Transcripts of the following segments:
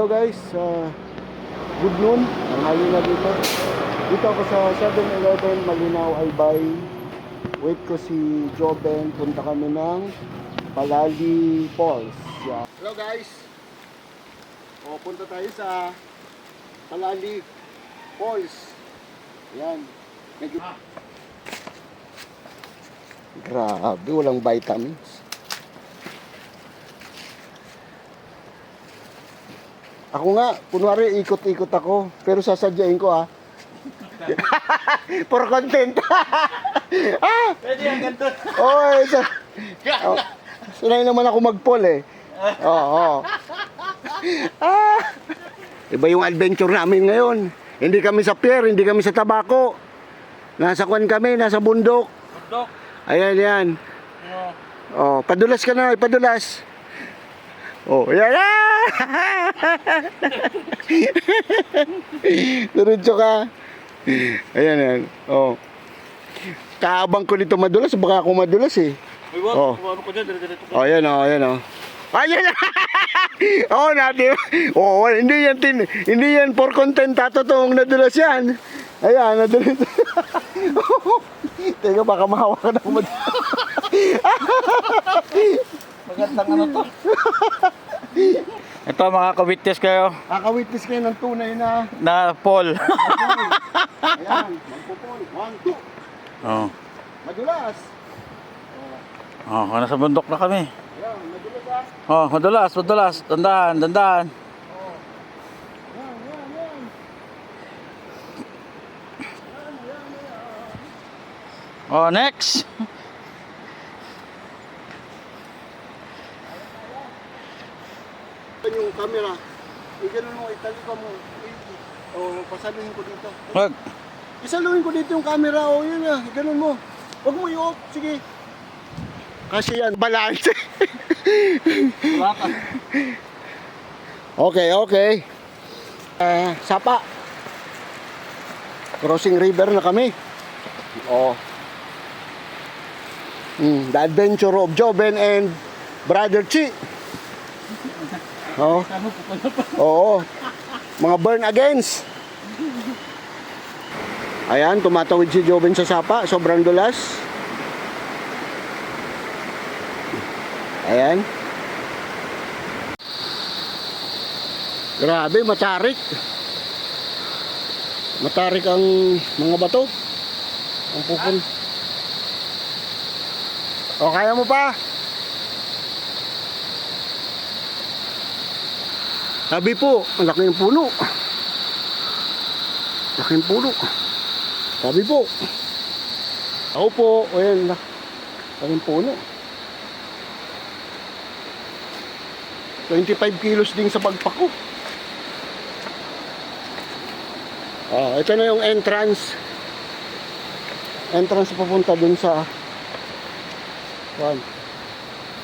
Hello guys, good noon, ang hali na dito. Dito ako sa 7-Eleven, Malinaw, Albay. Wait ko si Joben, punta kami ng Palali Falls. Yeah. Hello guys, punta tayo sa Palali Falls. Yan. Grabe, walang vitamins. Ako nga, kunwari ikot-ikot ako, pero sasadyain ko for content. Pwede yan, ganito. Sanay naman ako mag-poll eh. Iba yung adventure namin ngayon. Hindi kami sa pier, hindi kami sa tabako. Nasa kwan kami, nasa bundok. Bundok. Ayan, yan. Padulas ka na, padulas. Ayan. Diretso ka. Ayan, yan. Kaabang ko nito madulas, baka ako madulas eh. Ay, wag, ano ko dyan, dire-diretso ko. Ayan. Ayan. Natin. Hindi yan for content, totoong nadulas yan. Ayan, nadulas. Teka, baka mahawakan ako madulas. Magandang ano to. Ito, makaka-witness kayo Kaka-witness kayo ng tunay na Paul. ayan, magpupol. 1, 2. Oh. Madulas. Nasa bundok na kami. Ayan, madulas Madulas. Dandahan. Yan. Next. Yung camera. Ganun mo, italika mo. Pasaluhin ko dito. Wag. Isaluhin ko dito yung camera. Yun na. Ganun mo. Huwag mo i-off. Sige. Kasi yan, balance. Okay. Sapa. Crossing river na kami. The adventure of Joben and Brother Chi. Mga burn against. Ayan, tumatawid si Joben sa sapa. Sobrang dulas. Ayan. Grabe, matarik. Matarik ang mga bato. Ang pupun. Kaya mo pa? Sabi po, ang laki ng puno. Laking puno. Sabi po. Ako po, ayan, laking puno. 25 kilos din sa bagpak ko. Ito na yung entrance. Entrance papunta dun sa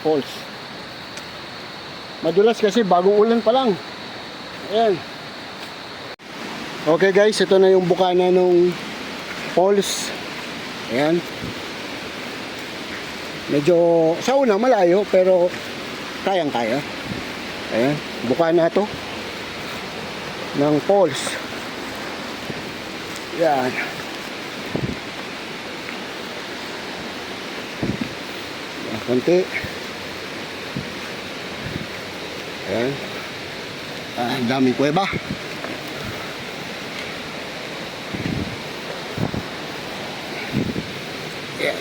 falls. Madulas kasi bagong ulan pa lang. Ayan. Okay guys, ito na yung bukana ng falls. Ayan. Medyo sa una malayo pero kayang-kaya. Ayan, bukana to ng falls. Ayan. Konti. Ayan. Daming kuweba. Ayan.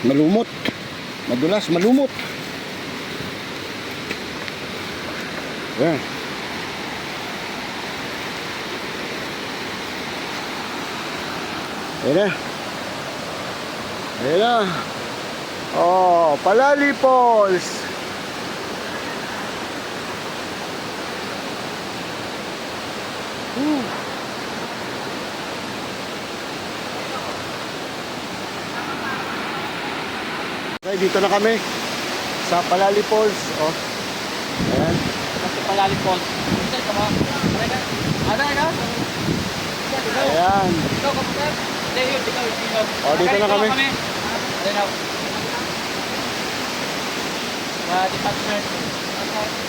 Malumot. Madulas, malumot. Ayan. Ayan na. Palali Falls. Okay, dito na kami sa Palali Falls. Ayan. Kasi Palali Falls. Ayan. Dito na kami. Department.